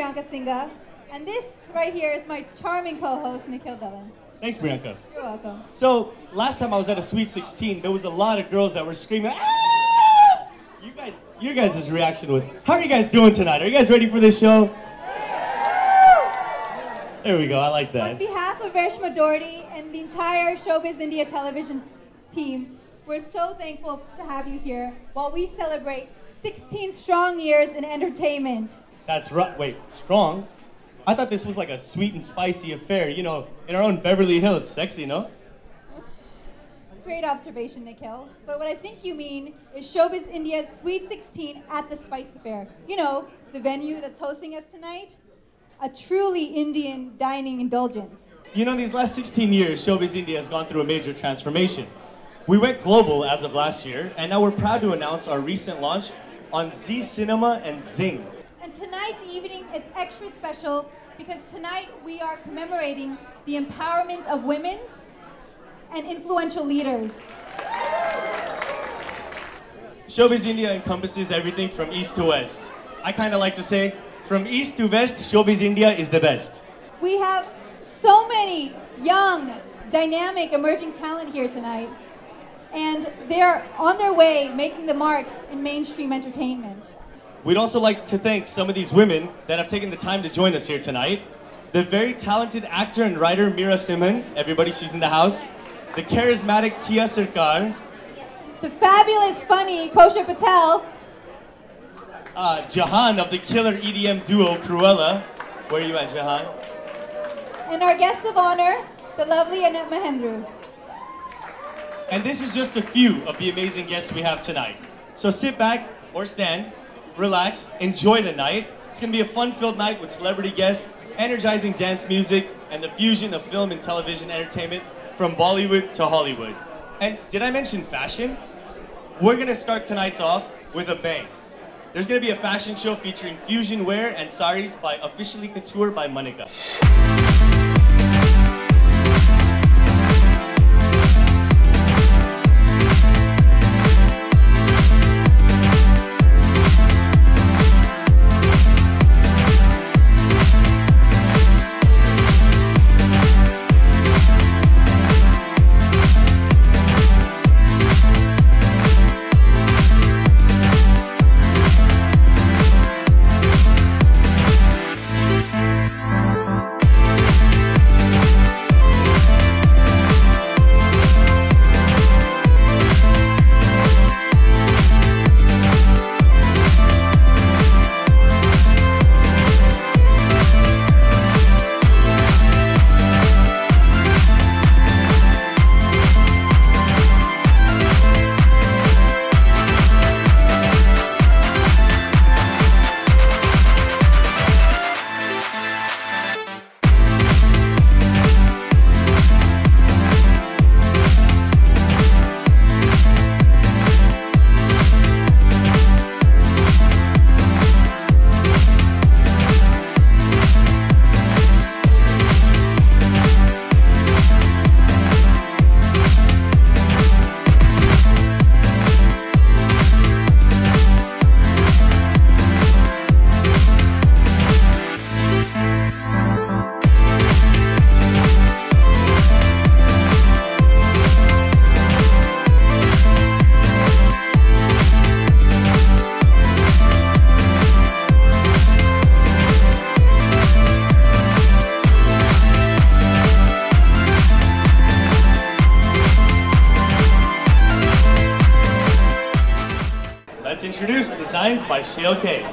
Priyanka Singha, and this right here is my charming co-host, Nikhil Dhawan. Thanks, Priyanka. You're welcome. So, last time I was at a Sweet 16, there was a lot of girls that were screaming, "Ah!" Your guys' reaction was, how are you guys doing tonight? Are you guys ready for this show? There we go, I like that. On behalf of Reshma Doherty and the entire Showbiz India television team, we're so thankful to have you here while we celebrate 16 strong years in entertainment. That's right. Wait, strong? I thought this was like a sweet and spicy affair, you know, in our own Beverly Hills. Sexy, no? Great observation, Nikhil. But what I think you mean is Showbiz India's Sweet 16 at the Spice Affair. You know, the venue that's hosting us tonight? A truly Indian dining indulgence. You know, these last 16 years, Showbiz India has gone through a major transformation. We went global as of last year, and now we're proud to announce our recent launch on Z Cinema and Zing. And tonight's evening is extra special because tonight we are commemorating the empowerment of women and influential leaders. Showbiz India encompasses everything from east to west. I kind of like to say, from east to west, Showbiz India is the best. We have so many young, dynamic, emerging talent here tonight. And they're on their way making the marks in mainstream entertainment. We'd also like to thank some of these women that have taken the time to join us here tonight. The very talented actor and writer Meera Simhan, everybody, she's in the house. The charismatic Tia Sarkar. The fabulous, funny Kosha Patel. Jahan of the killer EDM duo Cruella. Where are you at, Jahan? And our guest of honor, the lovely Annette Mahendru. And this is just a few of the amazing guests we have tonight. So sit back or stand, relax, enjoy the night. It's gonna be a fun-filled night with celebrity guests, energizing dance music, and the fusion of film and television entertainment from Bollywood to Hollywood. And did I mention fashion? We're gonna start tonight's off with a bang. There's gonna be a fashion show featuring fusion wear and saris by Officially Couture by Monica. Introduce designs by Shale K.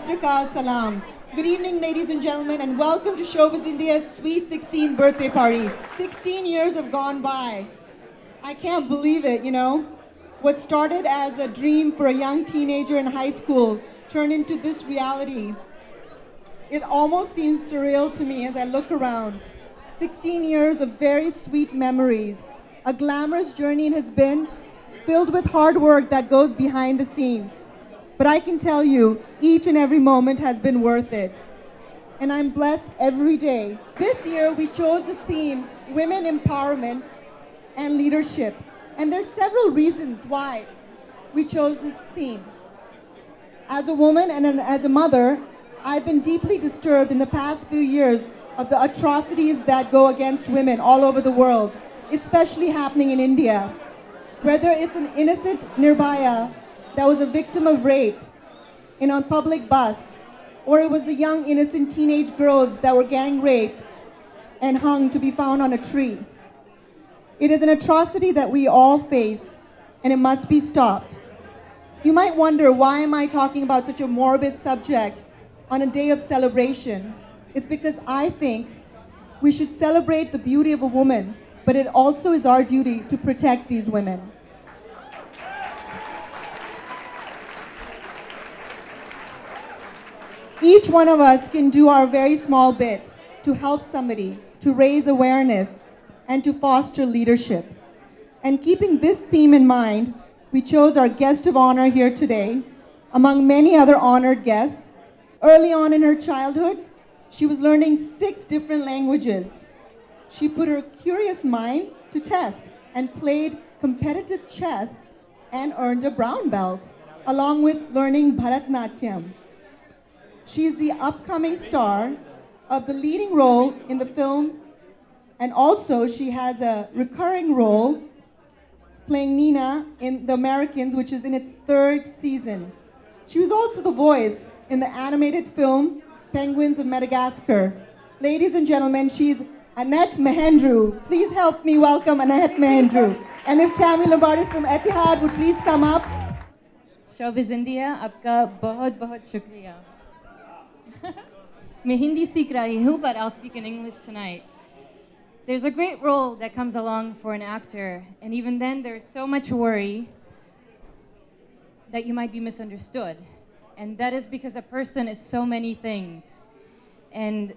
Srikal Salam. Good evening, ladies and gentlemen, and welcome to Showbiz India's Sweet 16 birthday party. 16 years have gone by. I can't believe it, you know? What started as a dream for a young teenager in high school turned into this reality. It almost seems surreal to me as I look around. 16 years of very sweet memories. A glamorous journey it has been, filled with hard work that goes behind the scenes. But I can tell you, each and every moment has been worth it. And I'm blessed every day. This year we chose the theme, Women Empowerment and Leadership. And there's several reasons why we chose this theme. As a woman and as a mother, I've been deeply disturbed in the past few years of the atrocities that go against women all over the world, especially happening in India. Whether it's an innocent Nirbhaya that was a victim of rape in a public bus, or it was the young innocent teenage girls that were gang raped and hung to be found on a tree. It is an atrocity that we all face, and it must be stopped. You might wonder, why am I talking about such a morbid subject on a day of celebration? It's because I think we should celebrate the beauty of a woman, but it also is our duty to protect these women. Each one of us can do our very small bit to help somebody, to raise awareness, and to foster leadership. And keeping this theme in mind, we chose our guest of honor here today, among many other honored guests. Early on in her childhood, she was learning 6 different languages. She put her curious mind to test and played competitive chess and earned a brown belt, along with learning Bharatanatyam. She is the upcoming star of the leading role in the film, and also she has a recurring role playing Nina in The Americans, which is in its 3rd season. She was also the voice in the animated film Penguins of Madagascar. Ladies and gentlemen, she's Annette Mahendru. Please help me welcome Annette Mahendru. And if Tammy Lombardis from Etihad would please come up. Showbiz India, आपका बहुत बहुत शुक्रिया. मैं हिंदी सीख रही हूँ, but I'll speak in English tonight. There's a great role that comes along for an actor, and even then there's so much worry that you might be misunderstood. And that is because a person is so many things. And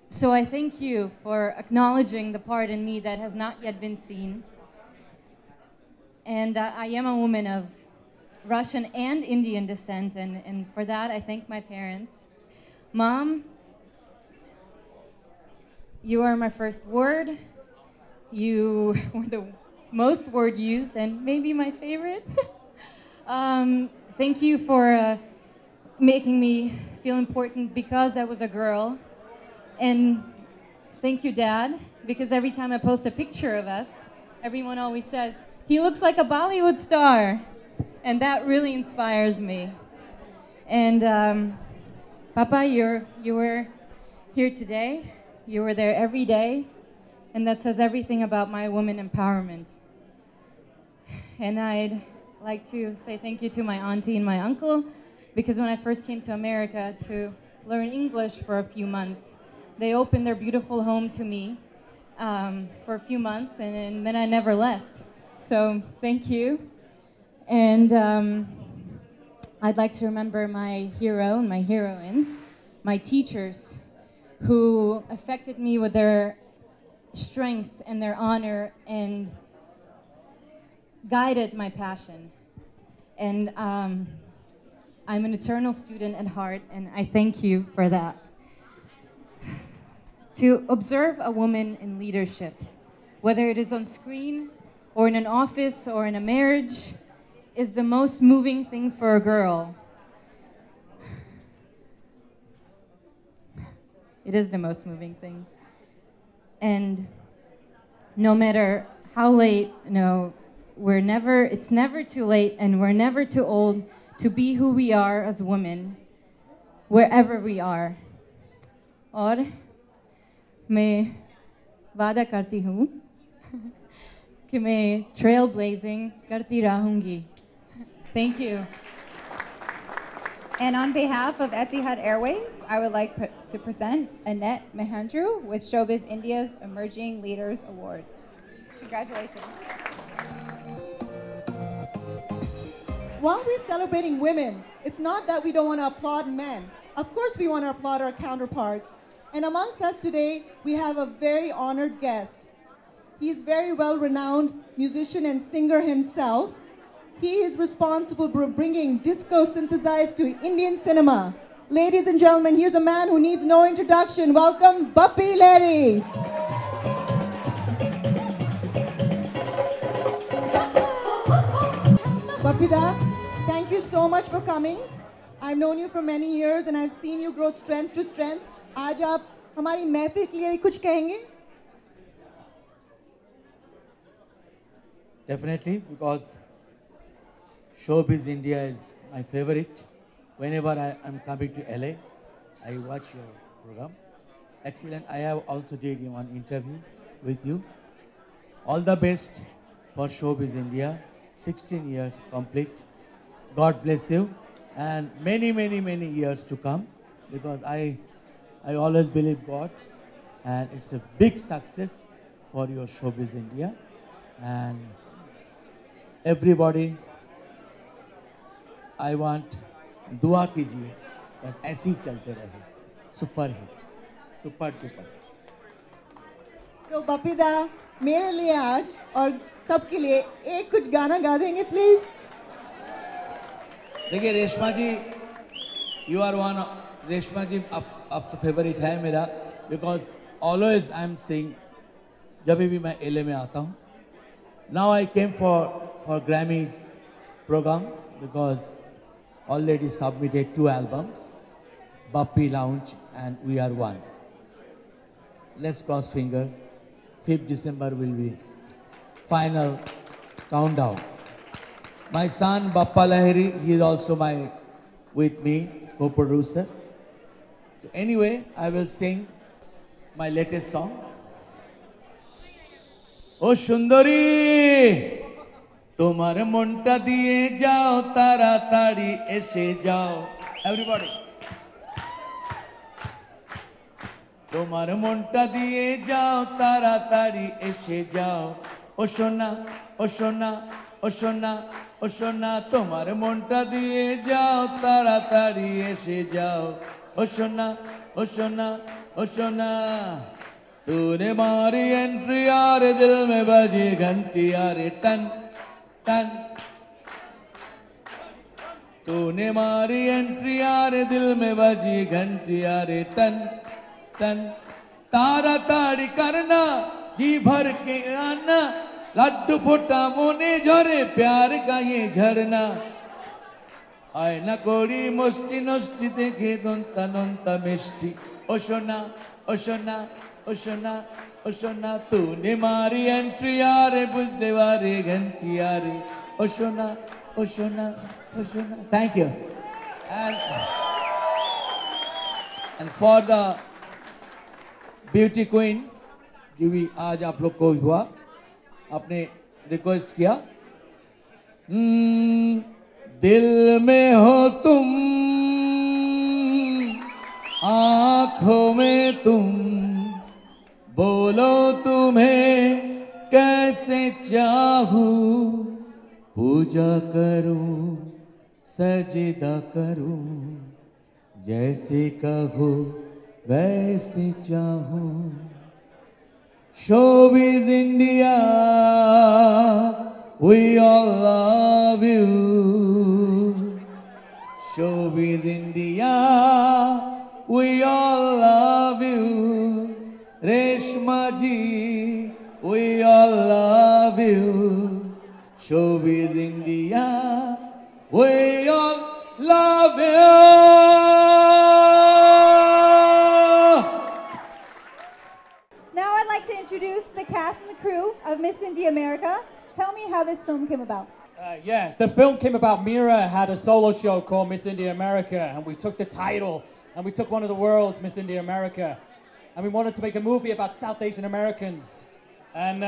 so I thank you for acknowledging the part in me that has not yet been seen. And I am a woman of Russian and Indian descent, and for that I thank my parents. Mom, you are my first word. You were the most word used and maybe my favorite. Thank you for making me feel important because I was a girl. And thank you, Dad, because every time I post a picture of us, everyone always says, he looks like a Bollywood star. And that really inspires me. And Papa, you were here today. You were there every day. And that says everything about my woman empowerment. And I'd like to say thank you to my auntie and my uncle, because when I first came to America to learn English for a few months, they opened their beautiful home to me for a few months, and then I never left. So thank you. And I'd like to remember my hero and my heroines, my teachers, who affected me with their strength and their honor and guided my passion. And I'm an eternal student at heart, and I thank you for that. To observe a woman in leadership, whether it is on screen or in an office or in a marriage, is the most moving thing for a girl. It is the most moving thing. And no matter how late, it's never too late, and we're never too old to be who we are as women, wherever we are. और मैं वादा करती हूँ कि मैं trailblazing करती रहूँगी. Thank you. And on behalf of Etihad Airways, I would like to present Annette Mahendru with Showbiz India's Emerging Leaders Award. Congratulations. While we're celebrating women, it's not that we don't want to applaud men. Of course we want to applaud our counterparts. And amongst us today, we have a very honored guest. He's very well-renowned musician and singer himself. He is responsible for bringing disco synthesized to Indian cinema. Ladies and gentlemen, here's a man who needs no introduction. Welcome, Bappi Lahiri. Bappida, thank you so much for coming. I've known you for many years and I've seen you grow strength to strength. आज आप हमारी महफिल के लिए कुछ कहेंगे? Definitely, because Showbiz India is my favorite. Whenever I am coming to LA, I watch your program. Excellent. I have also did one interview with you. All the best for Showbiz India. 16 years complete. God bless you. And many, many, many years to come. Because I always believe God. And it's a big success for your Showbiz India. And everybody, I want दुआ कीजिए बस ऐसे ही चलते रहे super hit super duper So Bappida, मेरे लिए आज और सबके लिए एक कुछ गाना गा देंगे प्लीज. देखिए Reshma ji you are one Reshma ji आप तो फेवरेट है मेरा because always I am sing जब भी मैं एलए में आता हूँ. Now I came for Grammys programme because already submitted 2 albums, Bappi Lounge and We Are One. Let's cross finger. 5th December will be final countdown. My son Bappa Lahiri, he is also with me, co-producer. So anyway, I will sing my latest song. Oh Shundari! তোমার মনটা দিয়ে যাও তাড়াতাড়ি এসে যাও everybody তোমার মনটা দিয়ে যাও তাড়াতাড়ি এসে যাও ও সোনা ও সোনা ও সোনা ও সোনা তোমার মনটা দিয়ে যাও তাড়াতাড়ি এসে যাও ও সোনা ও সোনা ও সোনা तूने मारी एंट्री यार दिल में बजी घंटी यार टन टन तूने मारी एंट्री यार दिल में बजी घंटी यारे टन टन तारा ताड़ी करना जी भर के आना लड्डू फुटा मोने झरे प्यार का ये झरना आए न कोड़ी मुष्टि नष्टि देखे नोंता नोंता मिष्टि ओ सोना ओ सोना ओ सोना ओ सोना तूने मारी एंट्री यारे बुझने वारे घंटी यारे ओ सोना ओ सोना ओ सोना. Thank you. And for the beauty queen जो भी आज आप लोग को हुआ आपने रिक्वेस्ट किया दिल में हो तुम आँखों में तुम बोलो तुम्हें कैसे चाहूं पूजा करूं सजदा करूं जैसे कहो वैसे चाहूं. Showbiz India, we all love you. Showbiz India, we all love you. Reshma ji, we all love you. Showbiz India, we all love you. Now I'd like to introduce the cast and the crew of Miss India America. Tell me how this film came about. Yeah, the film came about. Mira had a solo show called Miss India America, and we took the title, and we took one of the world's Miss India America, and we wanted to make a movie about South Asian Americans, and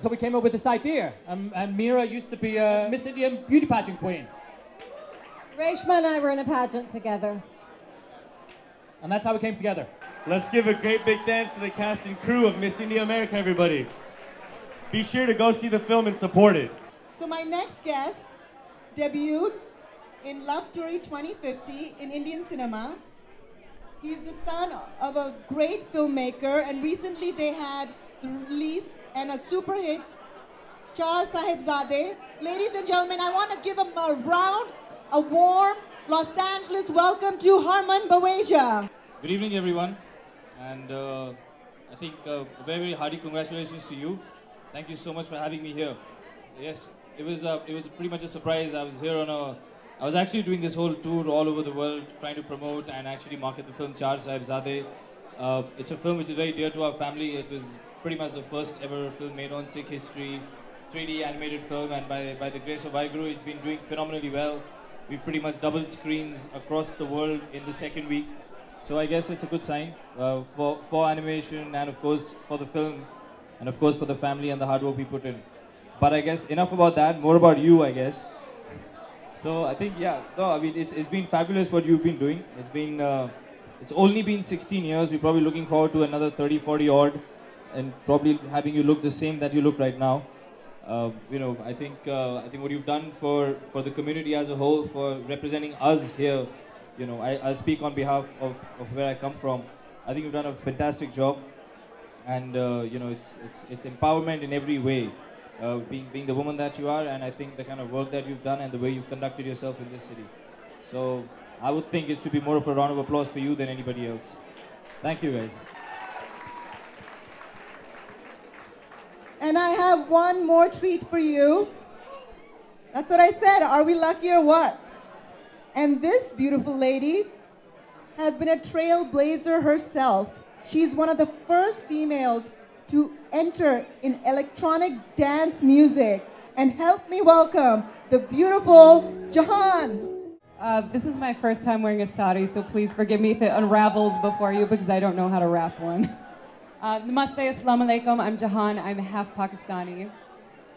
so we came up with this idea. And Mira used to be a Miss India beauty pageant queen, Reshma and I were in a pageant together. And that's how we came together. Let's give a great big thanks to the cast and crew of Miss India America, everybody. Be sure to go see the film and support it. So my next guest debuted in Love Story 2050 in Indian cinema. He's the son of a great filmmaker, and recently they had the release and a super hit, Char Sahibzade. Ladies and gentlemen, I want to give him a warm Los Angeles welcome to Harman Baweja. Good evening, everyone, and I think a very, very hearty congratulations to you. Thank you so much for having me here. Yes, it was pretty much a surprise. I was actually doing this whole tour all over the world, trying to promote and actually market the film Char Sahibzade. It's a film which is very dear to our family. It was pretty much the first ever film made on Sikh history, 3D animated film, and by the grace of Vaheguru, it's been doing phenomenally well. We've pretty much doubled screens across the world in the second week. So I guess it's a good sign for animation, and of course for the film, and of course for the family and the hard work we put in. But I guess enough about that, more about you, I guess. So I think, yeah, no, I mean, it's been fabulous what you've been doing. It's only been 16 years. We're probably looking forward to another 30, 40 odd, and probably having you look the same that you look right now. I think what you've done for the community as a whole, for representing us here, I'll speak on behalf of where I come from. I think you've done a fantastic job, and it's empowerment in every way. Being the woman that you are, and I think the kind of work that you've done and the way you've conducted yourself in this city. So I would think it should be more of a round of applause for you than anybody else. Thank you, guys. And I have one more treat for you. That's what I said. Are we lucky or what? And this beautiful lady has been a trailblazer herself. She's one of the first females to enter in electronic dance music. And help me welcome the beautiful Jahan. This is my first time wearing a sari, so please forgive me if it unravels before you because I don't know how to wrap one. Namaste, assalamu alaikum. I'm Jahan. I'm half Pakistani.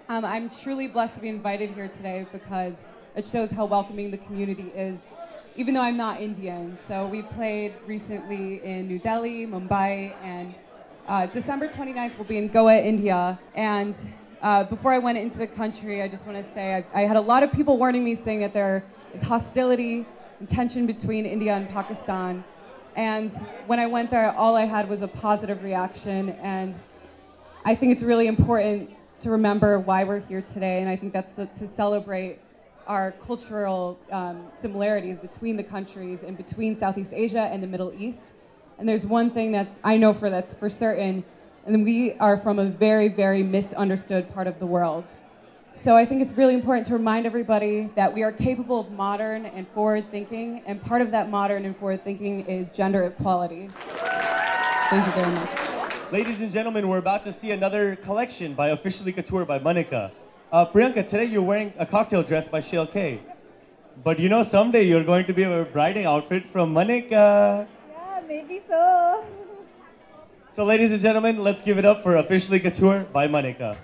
I'm truly blessed to be invited here today because it shows how welcoming the community is, even though I'm not Indian. So we played recently in New Delhi, Mumbai, and December 29th we'll be in Goa, India. And before I went into the country, I just want to say I had a lot of people warning me saying that there is hostility and tension between India and Pakistan. And when I went there, all I had was a positive reaction. And I think it's really important to remember why we're here today. And I think that's to celebrate our cultural similarities between the countries and between Southeast Asia and the Middle East. And there's one thing that's for certain, and we are from a very, very misunderstood part of the world. So I think it's really important to remind everybody that we are capable of modern and forward thinking, and part of that modern and forward thinking is gender equality. Thank you very much. Ladies and gentlemen, we're about to see another collection by Officially Couture by Monica. Priyanka, today you're wearing a cocktail dress by Shale K. But someday you're going to be a briding outfit from Monica. Yeah, maybe so. So ladies and gentlemen, let's give it up for Officially Couture by Monica.